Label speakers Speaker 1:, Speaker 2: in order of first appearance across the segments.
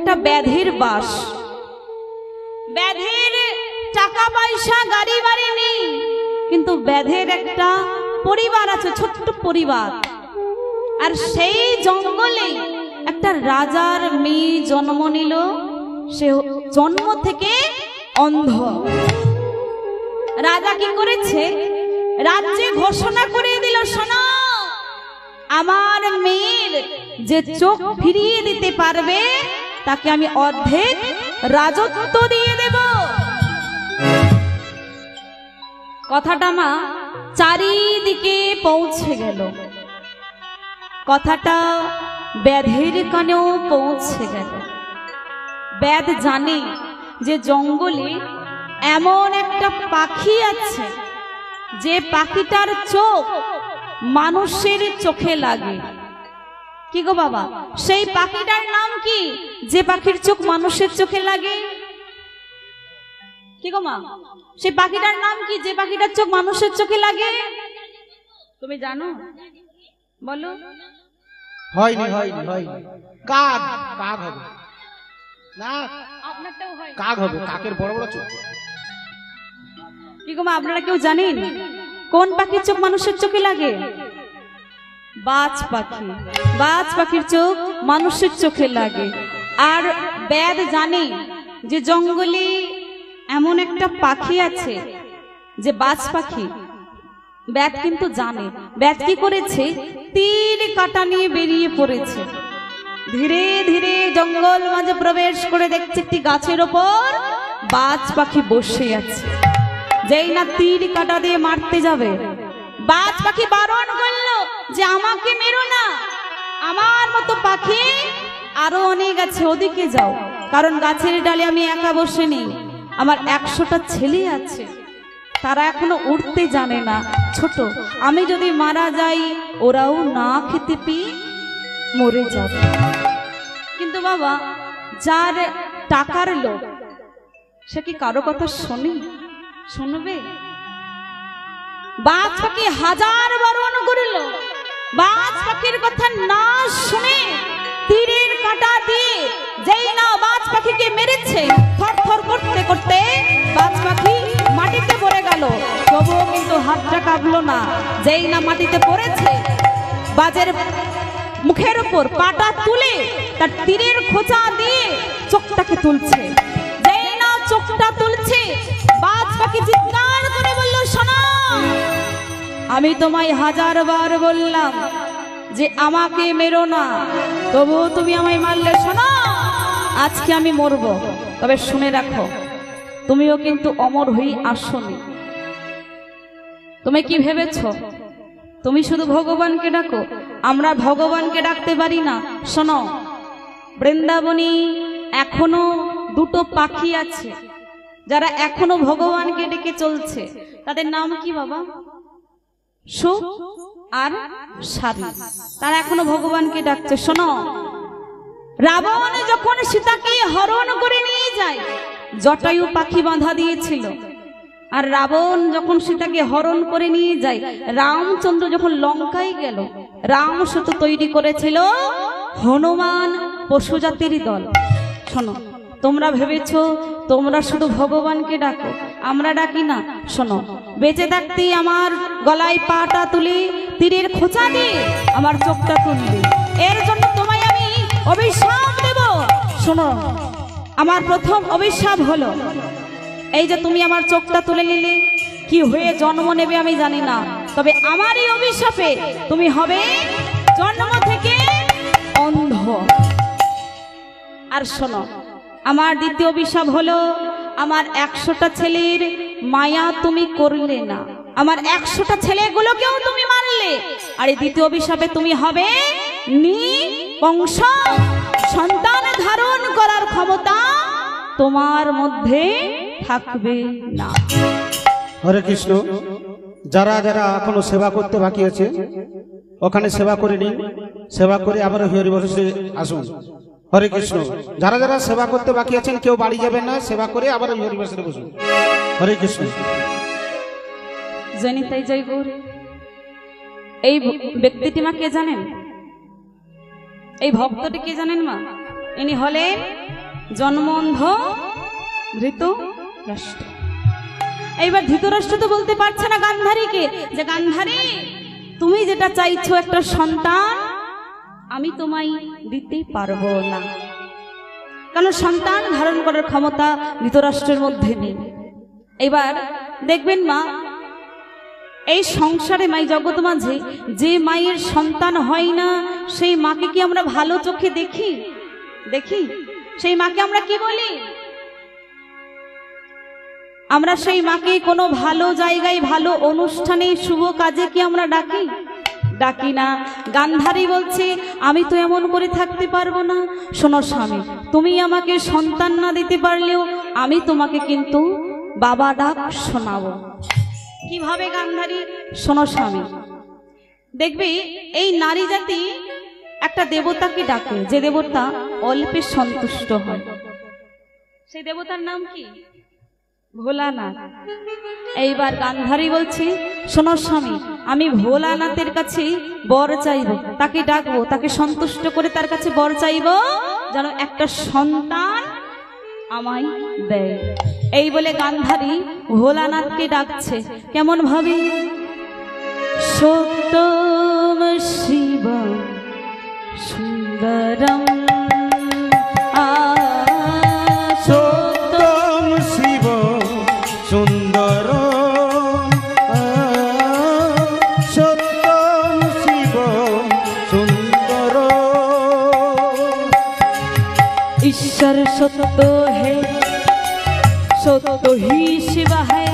Speaker 1: একটা ব্যাধির বাস। ব্যাধির টাকা পয়সা গাড়ি বাড়ি নেই, কিন্তু ব্যাধির একটা পরিবার আছে, ছোট্ট পরিবার। আর সেই জঙ্গলে একটা রাজার মেয়ে জন্ম নিল। সে জন্ম থেকে অন্ধ। রাজা কি করেছে? রাজ্যে ঘোষণা করে দিল, শোনো, আমার মেয়ের যে চোখ ফিরিয়ে দিতে পারবে তাকে আমি অর্ধেক রাজত্ব দিয়ে দেব। কথাটা মা চারিদিকে পৌঁছে গেল। কথাটা ব্যাধের কানেও পৌঁছে গেল। ব্যাধ জানে যে জঙ্গলে এমন একটা পাখি আছে যে পাখিটার চোখ মানুষের চোখে লাগে। কি গো বাবা, সেই পাখিটার নাম কি যে পাখির চোখ মানুষের চোখে লাগে? কি গো মা, সেই পাখিটার নাম কি যে পাখিটার চোখ মানুষের চোখে লাগে? তুমি জানো? বলো।
Speaker 2: হয়নি হয়নি হয়নি। কাক, কাক হবে না?
Speaker 1: আপনারটাও হয়।
Speaker 2: কাক হবে, কাকের বড় বড় চোখ।
Speaker 1: কি গো মা, আপনারা কেউ জানেন কোন পাখির চোখ মানুষের চোখে লাগে? বাজ পাখি। বাজ পাখির চোখ মানুষের চোখে লাগে। আর ব্যাধ জানে যে জঙ্গলে এমন একটা পাখি আছে যে বাজ পাখি। ব্যাধ কিন্তু জানে। ব্যাধ কি করেছে? তীর কাঁটা নিয়ে বেরিয়ে পড়েছে। ধীরে ধীরে জঙ্গল মাঝে প্রবেশ করে দেখছে একটি গাছের ওপর বাজ পাখি বসে আছে। যেই না তীর কাঁটা দিয়ে মারতে যাবে, বাজ পাখি বারণ করলো যে আমাকে মেরো না, আমার মতো পাখি আরো অনেক আছে, ওদিকে যাও। কারণ গাছের ডালে আমি একা বসে নেই, আমার 100টা ছেলে আছে, তারা এখনো উঠতে জানে না, ছোট। আমি যদি মারা যাই ওরাও না খেতে পেয়ে মরে যাবে। কিন্তু বাবা, যার টাকার লোভ সে কি কারো কথা শোনে? শুনবে? বাজ পাখি হাজার বারণ করিল, বাজ পাখির কথা না শুনে তীরের কাঁটা দিয়ে যেই না বাজ পাখিকে মেরেছে, থরথর করতে করতে বাজ পাখি মাটিতে পড়ে গেল। তবুও কিন্তু হাতটা কাঁপলো না। যেই না মাটিতে পড়েছে, বাজের মুখের উপর পাটা তুলে তার তীরের খোঁচা দিয়ে চোখটাকে তুলছে। যেই না চোখটা তুলছে, বাজ পাখি চিৎকার করে বলল, শোনো, আমি তোমায় 1000 বার বললাম যে আমাকে মেরো না, তবুও তুমি আমায় মারলে। শোনো, আজকে আমি মরব, তবে শুনে রাখো, তুমিও কিন্তু অমর হয়ে আসোনি। তুমি কি ভেবেছ তুমি শুধু ভগবানকে ডাকো? আমরা ভগবানকে ডাকতে পারি না। শোনো, বৃন্দাবনী এখনো 2টো পাখি আছে যারা এখনো ভগবানকে ডেকে চলছে। তাদের নাম কি বাবা? সুখ আর সারি। তারা এখনো ভগবানকে ডাকছে। শোনো, রাবণ যখন সীতাকে হরণ করে নিয়ে যায়, জটায়ু পাখি বাঁধা দিয়েছিল। আর রাবণ যখন সীতাকে হরণ করে নিয়ে যায়, রামচন্দ্র যখন লঙ্কায় গেল, রাম সেতু তৈরি করেছিল হনুমান পশু জাতির দল। শোনো, তোমরা ভেবেছ তোমরা শুধু ভগবানকে ডাকো, আমরা ডাকি না। শোনো, বেঁচে থাকতেই আমার গলায় পাটা তুলে তীরের খোঁচা দিয়ে আমার চোখটা তুলবে, এর জন্য তোমায় আমি অভিশাপ দেব। শোনো, আমার প্রথম অভিশাপ হলো এই যে তুমি আমার চোখটা তুলে নিলে, কি হয়ে জন্ম নেবে আমি জানি না, তবে আমার এই অভিশাপে তুমি হবে জন্ম থেকে অন্ধ। আর শোনো, আমার দ্বিতীয় অভিশাপ হলো আমার 100টা ছেলের মায়া তুমি করলে না, আমার 100টা ছেলেগুলোকেও তুমি মারলে। আর এই দ্বিতীয় অভিশাপে তুমি হবে নিঃবংশ, সন্তান ধারণ করার ক্ষমতা তোমার মধ্যে থাকবে না।
Speaker 2: হরে কৃষ্ণ। যারা যারা এখনো সেবা করতে বাকি আছে ওখানে সেবা করে নিন, সেবা করে আবার হরিবসে আসুন। হরে কৃষ্ণ। যারা যারা সেবা করতে বাকি আছেন কেউ বাড়ি যাবেন না, সেবা করে আবার হরিবসে বসুন। হরে কৃষ্ণ।
Speaker 1: জনিতাই জয় গৌর। এই ব্যক্তিটি মা কে জানেন? এই ভক্তটি কে জানেন মা? ইনি হলেন জন্মন্ধ ধৃতরাষ্ট্র। এইবার ধৃতরাষ্ট্র তো বলতে পারছে না গান্ধারীকে যে গান্ধারী তুমি যেটা চাইছো একটা সন্তান, আমি তোমায় দিতে পারবো না, কারণ সন্তান ধারণ করার ক্ষমতা ধৃতরাষ্ট্রের মধ্যে নেই। এবার দেখবেন মা, এই সংসারে মাই জগৎ মাঝে যে মায়ের সন্তান হয় না সেই মাকে কি আমরা ভালো চোখে দেখি? দেখি? সেই মাকে আমরা কি বলি? আমরা সেই মাকে কোনো ভালো জায়গায়, ভালো অনুষ্ঠানে, শুভ কাজে কি আমরা ডাকি? ডাকি না। গান্ধারী বলছে আমি তো এমন করে থাকতে পারবো না। শোনো স্বামী, তুমি আমাকে সন্তান না দিতে পারলেও আমি তোমাকে কিন্তু বাবা ডাক শোনাবো। কিভাবে গান্ধারী? শোনো স্বামী, দেখবি এই নারী জাতি একটা দেবতাকে ডাকে, যে দেবতা অল্পে সন্তুষ্ট হয়। সেই দেবতার নাম কি? ভোলানাথ। এইবার গান্ধারী বলছে শোনো স্বামী, আমি ভোলানাথের কাছে বর চাইব, তাকে ডাকবো, তাকে সন্তুষ্ট করে তার কাছে বর চাইব যেন একটা সন্তান আমায় দেয়। এই বলে গান্ধারী ভোলানাথকে ডাকছে। কেমন ভাবে? সত্যম শিব সুন্দরম
Speaker 2: সত্যম শিব সুন্দর, সত্যম শিব সুন্দর।
Speaker 1: ঈশ্বর সত্য হে, सत्य ही शिव है,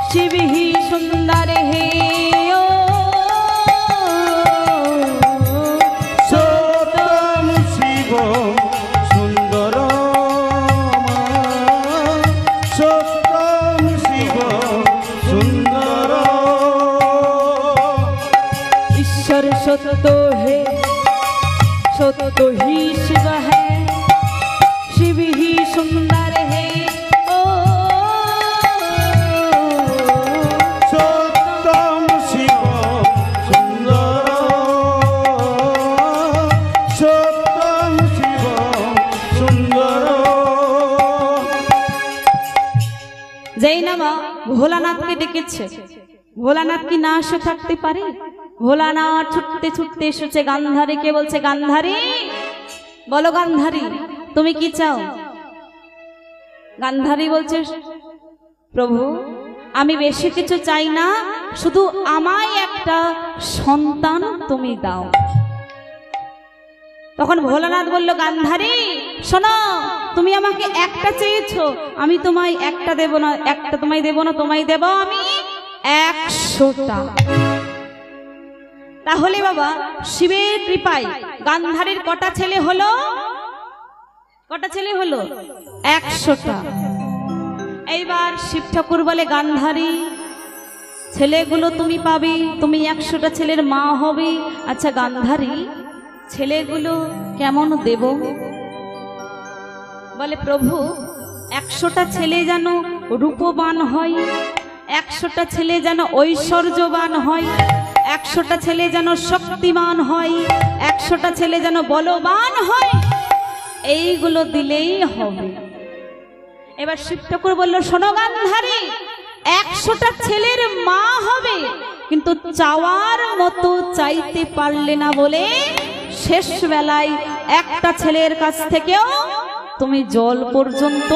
Speaker 1: शिव ही सुंदर है। ओ
Speaker 2: सत्यम शिव सुंदर, सत्यम शिव सुंदर।
Speaker 1: ईश्वर सत्य है, सत्य ही शिव है, शिव ही सुंदर है। যেই নামা ভোলানাথকে ডেকেছে, ভোলানাথ কি না এসে থাকতে পারে? ভোলানাথ ছুটতে ছুটতে এসেছে গান্ধারীকে, বলছে গান্ধারী বলো, গান্ধারী তুমি কি চাও? গান্ধারী বলছে প্রভু আমি বেশি কিছু চাই না, শুধু আমায় একটা সন্তান তুমি দাও। তখন ভোলানাথ বলল গান্ধারী শোনো, তুমি আমাকে একটা চেয়েছো, আমি তোমায় একটা দেব না, একটা তোমায় দেব না, তোমায় দেব আমি 100টা। তাহলে বাবা শিবের কৃপায় গান্ধারীর কটা ছেলে হলো? কটা ছেলে হলো? 100টা। এইবার শিব ঠাকুর বলে গান্ধারী ছেলেগুলো তুমি পাবে, তুমি 100টা ছেলের মা হবে। আচ্ছা গান্ধারী ছেলেগুলো কেমন দেব? বলে প্রভু 100টা ছেলে যেন রূপবান হয়, 100টা ছেলে যেন ঐশ্বর্যবান হয়, 100টা ছেলে যেন শক্তিমান হয়, 100টা ছেলে যেন বলবান হয়, এইগুলো দিলেই হবে। এবার শিব ঠাকুর বলল শোনো গান্ধারী 100টা ছেলের মা হবে, কিন্তু চাওয়ার মতো চাইতে পারলে না বলে শেষ বেলায় একটা ছেলের কাছ থেকেও তুমি জল পর্যন্ত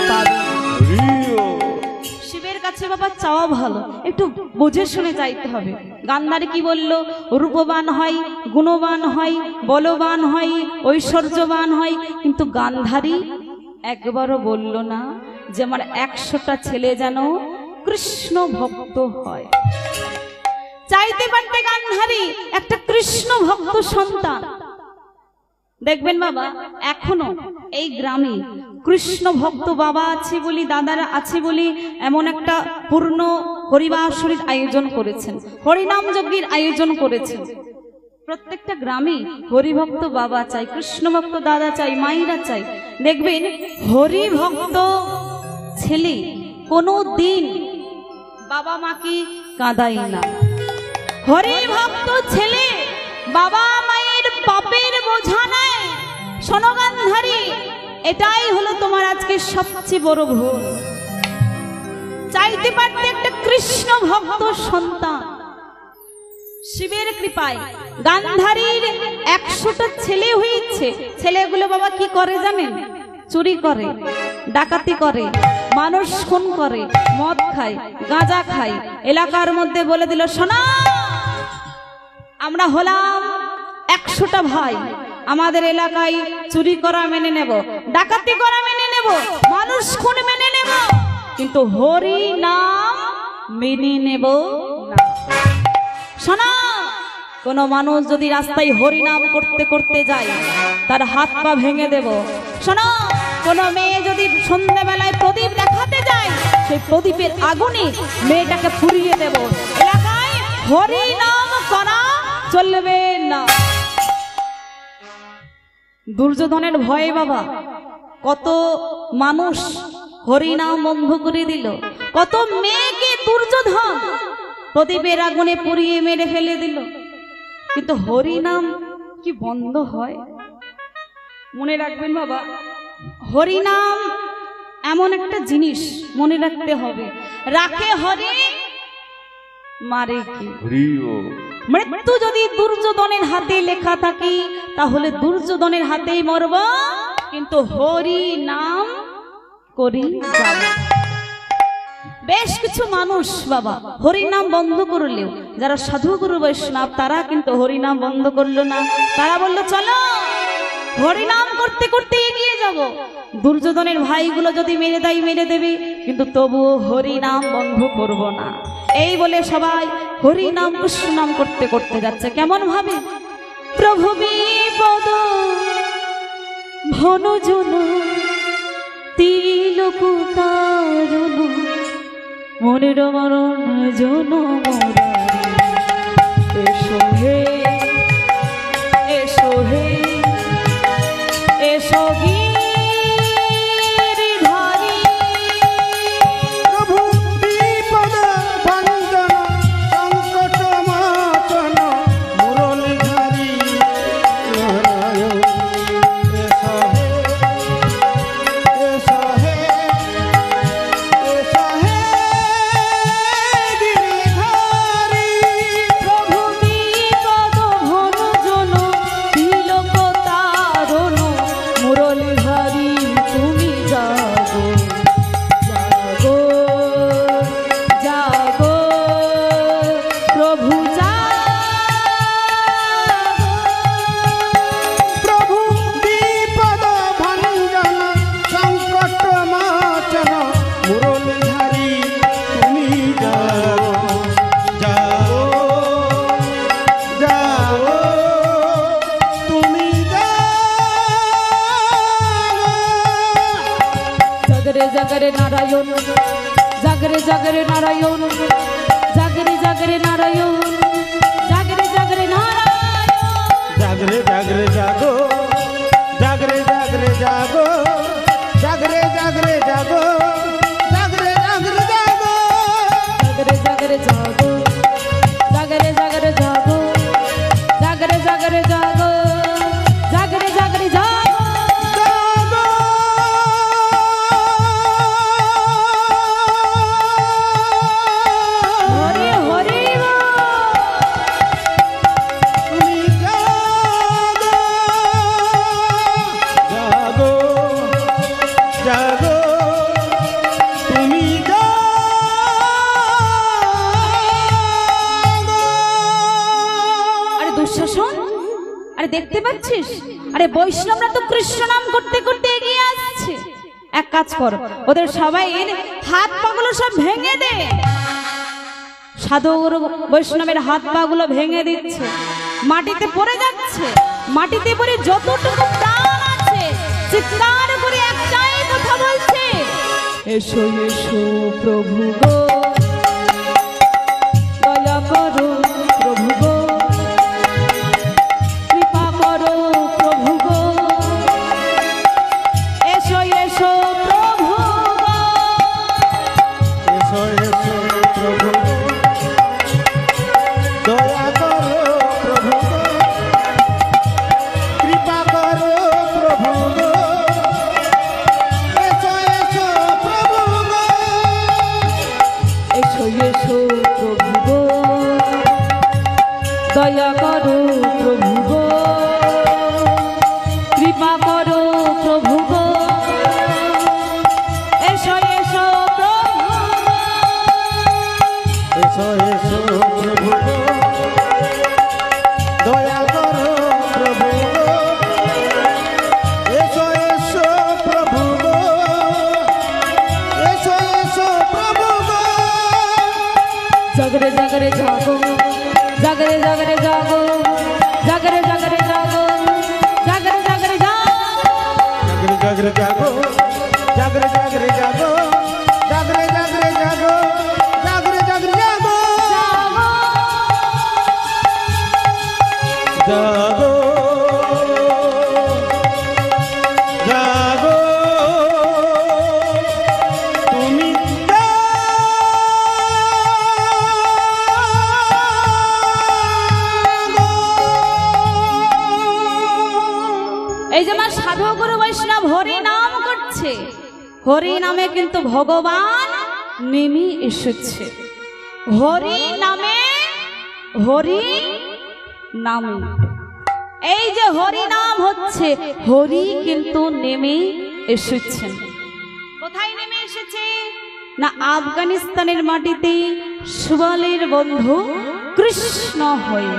Speaker 1: পাবে। শিবের কাছে বাবা চাওয়া ভালো, একটু বুঝে শুনে চাইতে হবে। গান্ধারী কি বলল? রূপবান হয়, গুণবান হয়, বলবান হয়, ঐশ্বর্যবান হয়, কিন্তু গান্ধারী একবারও বলল না যে আমার 100টা ছেলে যেন কৃষ্ণ ভক্ত হয়। চাইতে পারতে গান্ধারী একটা কৃষ্ণ ভক্ত সন্তান। দেখবেন বাবা এখনো এই গ্রামে কৃষ্ণ ভক্ত বাবা আছে বলি, দাদারা আছে বলি এমন একটা পূর্ণ হরিবাসরীর আয়োজন করেছেন, হরিনাম যজ্ঞের আয়োজন করেছেন। প্রত্যেকটা গ্রামে হরিভক্ত বাবা চাই, কৃষ্ণ ভক্ত দাদা চাই, মায়েরা চাই। দেখবেন হরিভক্ত ছেলে কোনো দিন বাবা মাকে কাঁদায় না। হরিভক্ত ছেলে বাবা মায়ের পাপের বোঝা নেয়। শোনো গান্ধারী এটাই হলো তোমার আজকে সবচেয়ে বড় ভুল। চাইতে পারতে একটা কৃষ্ণ ভক্ত সন্তান, শিবের কৃপায় গান্ধারীর 100টা ছেলে হয়েছে। ছেলেগুলো বাবা কি করে জানেন? চুরি করে, ডাকাতি করে, মানুষ খুন করে, মদ খায়, গাঁজা খায়। এলাকার মধ্যে বলে দিল, শোনা, আমরা হলাম 100টা ভাই, আমাদের এলাকায় চুরি করা মেনে নেব, ডাকাতি করা মেনে নেব, মানুষ খুন মেনে নেব, কিন্তু হরি নাম মেনে নেব না। শোনা, কোন মানুষ যদি রাস্তায় হরি নাম করতে করতে যায়, তার হাত পা ভেঙে দেব। শোনো, কোন মেয়ে যদি সন্ধ্যাবেলায় প্রদীপ দেখাতে যায়, সেই প্রদীপের আগুনে মেয়েটাকে পুড়িয়ে দেব। এলাকায় হরি নাম করা চলবে না। দুর্যোধনের ভয়ে বাবা কত মানুষ হরি নাম বন্ধ করে দিল, কত মেয়েকে দুর্যোধন প্রদীপের আগুনে পুড়িয়ে মেরে ফেলে দিল। কিন্তু হরি নাম কি বন্ধ হয়? মনে রাখবেন বাবা, হরি নাম এমন একটা জিনিস, মনে রাখতে হবে, রাখে হরি মারে কি। মৃত্যু যদি দুর্যোধনের হাতে লেখা থাকে, তাহলে দুর্যোধনের হাতেই মরব, কিন্তু হরি নাম করি যাব। বেশ কিছু মানুষ বাবা হরি নাম বন্ধ করলেও, যারা সাধুগুরু বৈষ্ণব, তারা কিন্তু হরি নাম বন্ধ করলো না। তারা বলল, চলো হরি নাম করতে করতে এগিয়ে যাব। দুর্যোধনের ভাইগুলো যদি মেরে দেয় মেরে দেবে, কিন্তু তবুও হরি নাম বন্ধ করব না। এই বলে সবাই হরি নাম কৃষ্ণ নাম করতে করতে যাচ্ছে। কেমন ভাবে? প্রভু বিপদ ভনজন তিলকুতারণ মনের মরণ জন এসো হে, এসো হে, এসো গিরিধারী।
Speaker 2: প্রভু বিপদ ভঞ্জন সংকট মোচন মুরলীধারী নারায়ণ। এসো হে, এসো হে, এসো হে গিরিধারী।
Speaker 1: প্রভু বিপদ ভঞ্জন তিলকতারণ মুরলীধারী তুমি জাগো, জাগো, জাগো, প্রভু জাগো।
Speaker 2: প্রভু বিপদ ভঞ্জন সংকট মোচন মুরলীধারী তুমি যাও, যাও, যাও, তুমি যাও।
Speaker 1: জাগরে জাগরে নারায়ণ, জাগরে জাগরে নারায়ণ, জাগরে জাগরে নারায়ণ, জাগরে জাগরে নারায়ণ।
Speaker 2: জাগরে জাগরে জাগো, জাগরে জাগরে জাগো, জাগরে জাগরে জাগো, জাগরে জাগরে জাগো।
Speaker 1: জাগরে জাগরে জাগো, জাগরে জাগরে জাগো, জাগরে জাগরে জাগো, জাগরে জাগরে জাগো। হরি হরি বল।
Speaker 2: তুমি জাগো, জাগো, জাগো, তুমি জাগো।
Speaker 1: আরে দুঃশাসন, আরে দেখতে পাচ্ছিস, আরে বৈষ্ণবরা তো কৃষ্ণ নাম করতে করতে এগিয়ে আসছে। এক কাজ কর, ওদের সবাই হাত পাগুলো সব ভেঙে দে। সাধু গুরু বৈষ্ণবের হাত পাগুলো ভেঙে দিচ্ছে, মাটিতে পড়ে যাচ্ছে। মাটিতে পড়ে যতটুকু প্রাণ আছে চিৎকার করে একটাই কথা বলছে, এসো এসো প্রভু গো, দয়া করো প্রভু গো, কৃপা করো প্রভু গো, এসো এসো প্রভু গো।
Speaker 2: এসো এসো প্রভু, দয়া করো প্রভু, কৃপা করো প্রভু,
Speaker 1: কৃপা করো প্রভু গো, এসো এসো প্রভু,
Speaker 2: এসো এসো প্রভু গো, দয়া করো প্রভু গো, এসো এসো প্রভু গো, এসো এসো প্রভু গো।
Speaker 1: জাগরে জাগরে জাগো, জাগরে জাগরে জাগো, জাগরে জাগরে জাগো, জাগরে জাগরে জাগো,
Speaker 2: জাগরে জাগরে জাগো, জাগরে জাগরে জাগো, জাগরে জাগরে জাগো, জাগরে জাগরে জাগো, জাগো জাগো তুমি
Speaker 1: এই যে আমার সাধু গুরু বৈষ্ণব হরি নাম করছে, হরি নামে কিন্তু ভগবান নেমে এসেছে। হরি নামে, হরি নামে, এই যে হরি নাম হচ্ছে, হরি কিন্তু নেমে এসেছেন। কোথায় নেমে এসেছে না আফগানিস্তানের মাটিতে সুবলের বন্ধু কৃষ্ণ হয়ে।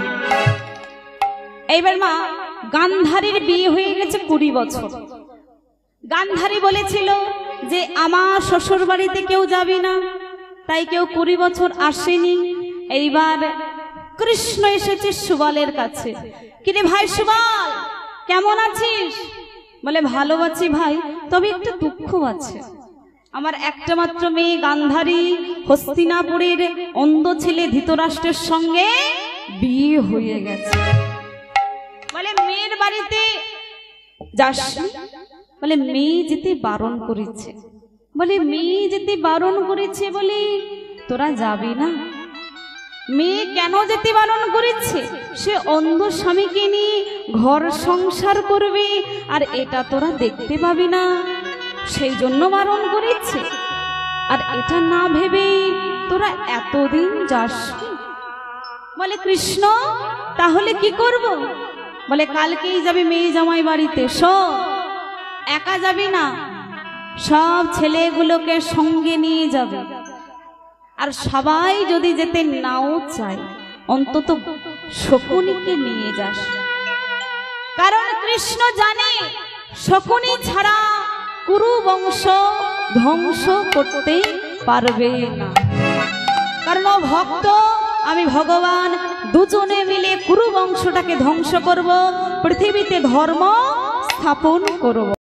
Speaker 1: এইবার মা গান্ধারীর বিয়ে হয়ে গেছে 20 বছর। গান্ধারী বলেছিল যে আমার শ্বশুর বাড়িতে কেউ যাবে না, তাই কেউ 20 বছর আসেনি। এইবার কৃষ্ণ এসেছে সুবলের কাছে। কিরে ভাই সুবল, কেমন আছিস? বলে ভালো আছি ভাই, তবে একটু দুঃখ আছে। আমার একটা মাত্র মেয়ে গান্ধারী হস্তিনাপুরের অন্ধ ছেলে ধৃতরাষ্ট্রের সঙ্গে বিয়ে হয়ে গেছে। বলে মেয়ের বাড়িতে যাস? বলে মেয়ে যেতে বারণ করেছে। বলে মেয়ে যেতে বারণ করেছে বলে তোরা যাবি না? মেয়ে কেন যেতে বারণ করেছে? সে অন্ধ স্বামীকে নিয়ে ঘর সংসার করবে, আর এটা তোরা দেখতে পাবি না, সেই জন্য বারণ করেছে। আর এটা না ভেবে তোরা এতদিন যাস। বলে কৃষ্ণ তাহলে কি করব? বলে কালকেই যাবে মেয়ে জামাই বাড়িতে। সব একা যাবি না, সব ছেলেগুলোকে সঙ্গে নিয়ে যাবে। আর সবাই যদি যেতে নাও চায়, অন্তত শকুনিকে নিয়ে যাস। কারণ কৃষ্ণ জানে শকুনি ছাড়া কুরু বংশ ধ্বংস করতে পারবে না। কারণ ও ভক্ত, আমি ভগবান দুজনে মিলে কুরু বংশটাকে ধ্বংস করব, পৃথিবীতে ধর্ম স্থাপন করব।